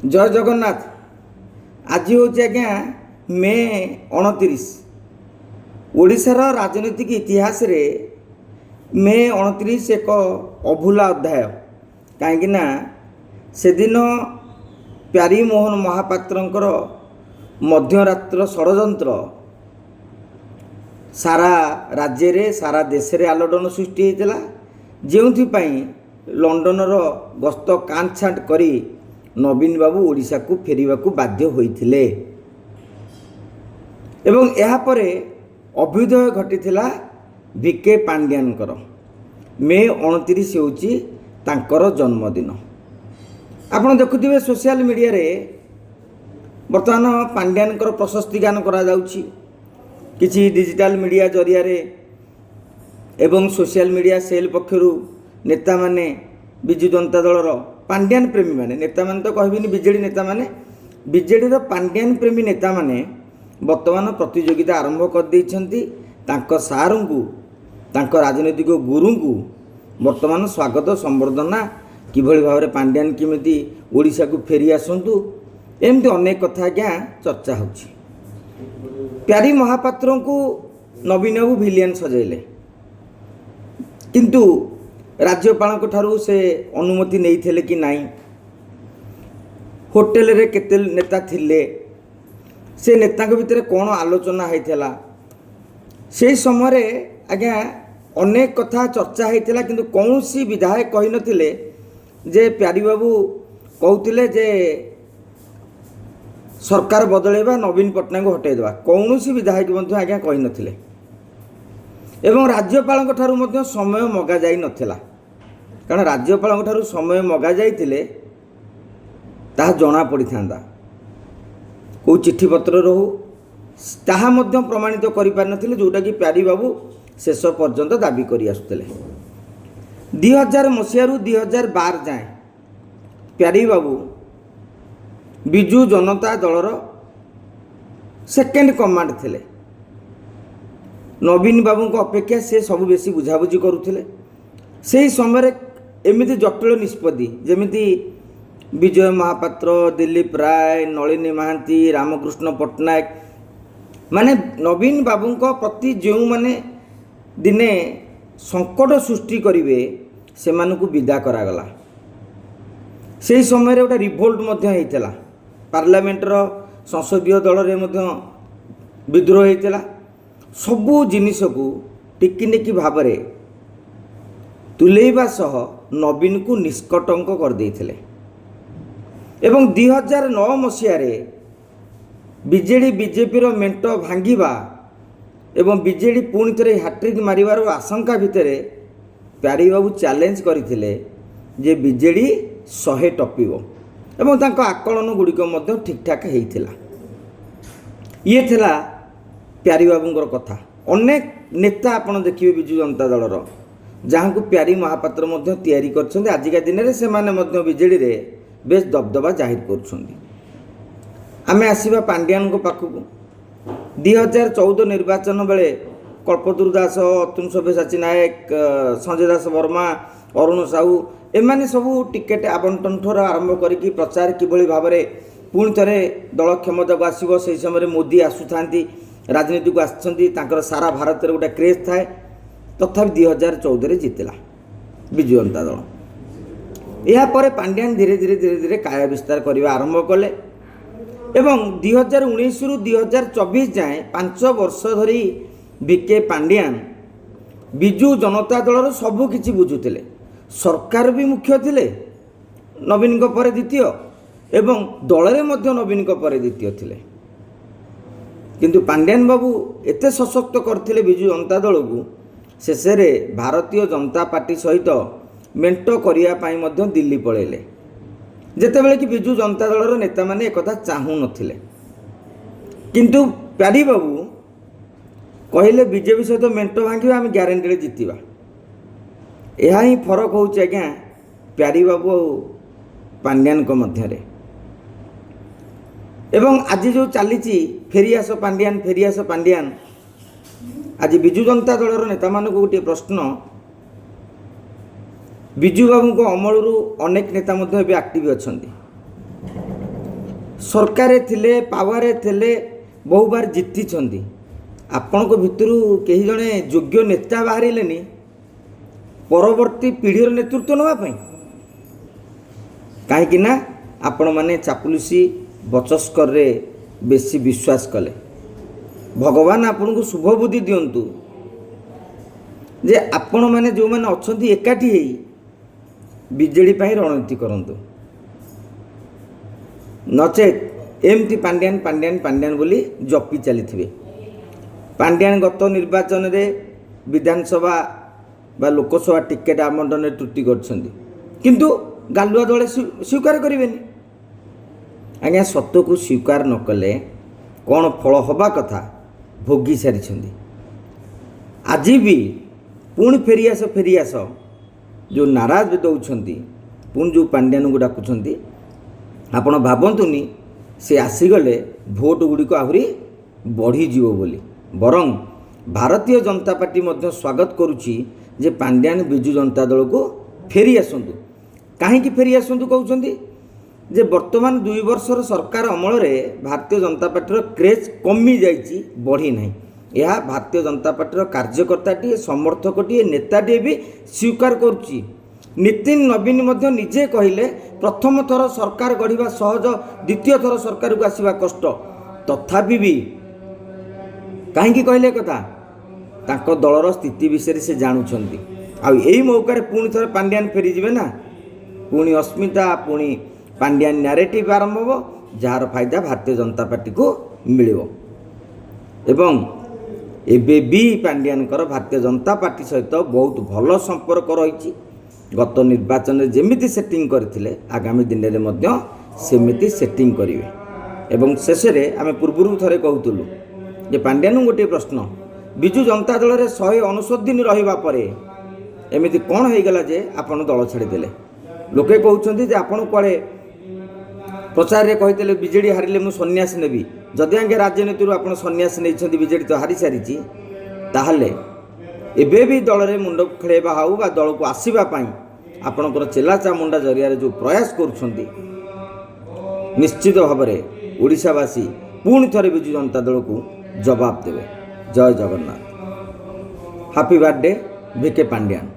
जय जगन्नाथ। आज हूँ आज्ञा मे 29 ओडिशार राजनीतिक इतिहास रे मे 29 एक अभूला अध्याय कहीं से दिन प्यारीमोहन महापात्रंकर मध्यरात्र षड़यंत्र सारा राज्य रे सारा देश रे आलोड़न सृष्टि होता जो लंडनर गस्त कांछाट करी नवीन बाबू ओडिशा को फेरिबा को बाध्य होइथिले एवं यहाँ परे अभ्युदय घटीथिला वीके पांड्यानकर मे 29 होउची तांकर जन्मदिन। आपण देखुथिबे सोशल मीडिया रे वर्तमान पांड्यानकर प्रशस्ति गान करा जाउची किछि डिजिटल मीडिया जरिया रे एवं सोशल मीडिया सेल पक्षरु नेता माने विजु जनता दलर पांड्यान प्रेमी माने नेता माने तो कहबिनी बीजेडी नेता माने बीजेडी रो पांड्यान प्रेमी नेता माने वर्तमान प्रतियोगिता आरंभ कर दैछंती तांको सारंगु तांको राजनीतिक गुरुंगु वर्तमान स्वागत संबर्धना किभଳି भाव पांड्यान किमिति ओडिशा को फेरी आसंतु एमती अनेक कथा क्या चर्चा होछि। प्यारी महापात्रों को नवीन बाबू विलियन सजेले किंतु राज्यपाल ठारू से अनुमति नहीं थे कि नहीं होटेल रे केते नेता थिले से नेता भितर कौन आलोचना होता से समय आज्ञा अनेक कथा चर्चा होता किंतु कौन सी विधायक कही नथिले जे प्यारी बाबू कहते जे सरकार बदलैबा नवीन पट्टनायक हटेदेवा कौन सी विधायक आज्ञा कही नथिले एवं राज्यपाल ठारू मध्य समय मगा जाई नथिला कारण राज्यपाल ठारू समय मगा जाइतिले ताहा जना पड़ी थांदा को चिट्ठी पत्र रहू ताहा मध्य प्रमाणित करि पार नथिले जोटा कि प्यारी बाबू शेष पर्यंत दाबी करि आसुतले। 2000 मसीहारू 2012 जाए प्यारी बाबू विजु जनता दलर सेकेंड कमांड थिले नवीन बाबू को अपेक्षा से सब बेसी बुझाबुझी करुथिले से समय एमिति जटिल निष्पत्ति जमिति विजय महापात्र दिलीप राय नलिनी महांती रामकृष्ण पट्टनायक माने नवीन बाबू को प्रति जो माने दिने संकट सृष्टि करिवे से मानकु विदा करागला से समय रे गोटे रिभोल्ट मध्य होइतला पार्लियामेंट रो संसदीय दल रे मध्य विद्रोह होइतला सबू जिनिस को टिकिनिकी भाव रे तुलेइबा सह नवीन को निष्कटंक कर देइथिले एवं 2009 मसीह बीजेडी बीजेपी रो मेंट भांगिबा एवं बीजेडी पुणी थे हाट्रिक मारिबार आशंका भितर प्यारी बाबू चैलेंज करथिले जे बीजेडी 100 टपिबो एवं तांको आकलन गुड़िक मध्य ठीक ठाक हेइथिला। ये थिला प्यारी बाबूंकर कथा। अनेक नेता आपन देखिबे विजु जनता दलर जहाँ को प्यारी महापात्र मध्य तैयारी करछन्ते आजिका दिन रे से माने मध्य बीजेडी रे बेस दबदबा जाहिर करछन्ती। आमे आसीबा पांड्यान को पाखकु 2014 निर्वाचन बेले कल्पतरु दास अतुल सब्यसाची नायक संजय दास वर्मा अरुण साहू एमाने सबू टिकेट आवंटन ठर आरंभ करिकी प्रचार किभଳି भाबरे पुणी थे दल क्षमता को आसो से समय मोदी आसुथांती राजनीति को आसछन्ती तांकर सारा भारत रे गोटे क्रेज थाए तथापि 2014 जीतला विजु जनता दल। या परे पांड्यान धीरे धीरे धीरे धीरे काय विस्तार करने आरंभ कले एवं 2019 रु 2024 जाए 5 वर्ष धरी वीके पांड्यान विजु जनता दलर सबु किछि बुझुतिले सरकार भी मुख्य थिले नवीन को परे द्वितीय एवं दल रे मध्य नवीन को परे द्वितीय थिले किंतु पांड्यान बाबू एते सशक्त करथिले विजु जनता दल को शेष भारतीय जनता पार्टी सहित मेंट करने दिल्ली पलैले जेतेबेले कि विजु जनता दलर नेता माने एकथा चाहू नथिले किंतु प्यारी बाबू कहले बीजेपी सहित मेंट भांगिबा आम ग्यारंटी जितिबा। यह ही फरक हो आज्ञा प्यारी बाबू पांड्यान को मध्य रे एवं आज जो चली फेरियास पांड्यान आज विजु जनता दलर नेता मानक गोटे प्रश्न विजु बाबू को अमलू अनेक नेता एक्टिव अच्छा सरकार थिले पावर थिले बहु बार जीति आपणक भितरु कहीं जड़े योग्य नेता बाहर परवर्ती पीढ़ीर नेतृत्व नापी कहीं आपण मैंने चापुलुसी बचस्कर रे बेसी विश्वास कले। भगवान आपन को शुभ बुद्धि दिंतु जे आपण मैंने जो मैंने अच्छा एकाठी बीजेडी रणनीति करंतु नचेत एमती पांड्यान पांड्यान पांड्यान बोली जपी चली पांड्यान गत निर्वाचन रे विधानसभा बा लोकसभा टिकेट आवंटन त्रुटि किंतु गालुआ दले स्वीकार करेंगे। आज्ञा सत्य को स्वीकार न कले कौन फल हवा कथा भोगी सारी आज भी पुणी फेरियास जो नाराज दौरान पुणी जो पांड्यान को डाकुंट आपण भावतुनि से आसीगले भोट गुड़िक आहरी बढ़ीज बोली बरं भारतीय जनता पार्टी मध्य स्वागत करुच्ची जे पांड्यान बिजु जनता दल को फेरी आसतु कहीं फेरी आसतु कहते जे वर्तमान 2 वर्षर सरकार अमल में भारतीय जनता पार्टी क्रेज कमी जाइए बढ़ी ना यह भारतीय जनता पार्टी कार्यकर्ताटी समर्थकटी नेताटी भी स्वीकार करुच्ची। नितिन नवीन मध्य निजे कहले प्रथम थर सरकार गढ़ा सहज द्वितीय थर सरकार को आसवा कष्ट तथापि भी कहीं कहले कथा तांको दलर स्थिति विषय से जानुंट आई मौका पुणी थर पांड्यान फेरीजे ना पुणी अस्मिता पुणी पांड्यान नैरेटिव आरंभ हो जार फायदा भारतीय जनता पार्टी को मिल एबे भी पांड्यानकर भारतीय जनता पार्टी सहित बहुत भल संपर्क रही गत निर्वाचन में जेमिति सेटिंग करथिले आगामी दिन में सेमिति सेटिंग करेंगे। एवं शेष में आम पूर्व थे कहूलु जे पांड्यान गोटे प्रश्न विजु जनता दल में 169 दिन रहिबा परे एमिति कौन हो गला जे आपण दल छाड़ीदे लोके कहते जे आपण कुआड़े प्रचार में कहते बीजेडी हारिले मु सन्यास नेबी जदि आगे राजनीति आप सन्यास नहीं बीजेडी तो हारी सारी ताहले एबे भी दल में मुंड खेलवा हाउ बा दल को आसवाई आपणकर चेला चामुंडा जरिया जो प्रयास करुछंती निश्चित भाव में ओडिशावासी पुणी थे विजु जनता दल को जवाब देवे। जय Jagannath. Happy birthday VK Pandian.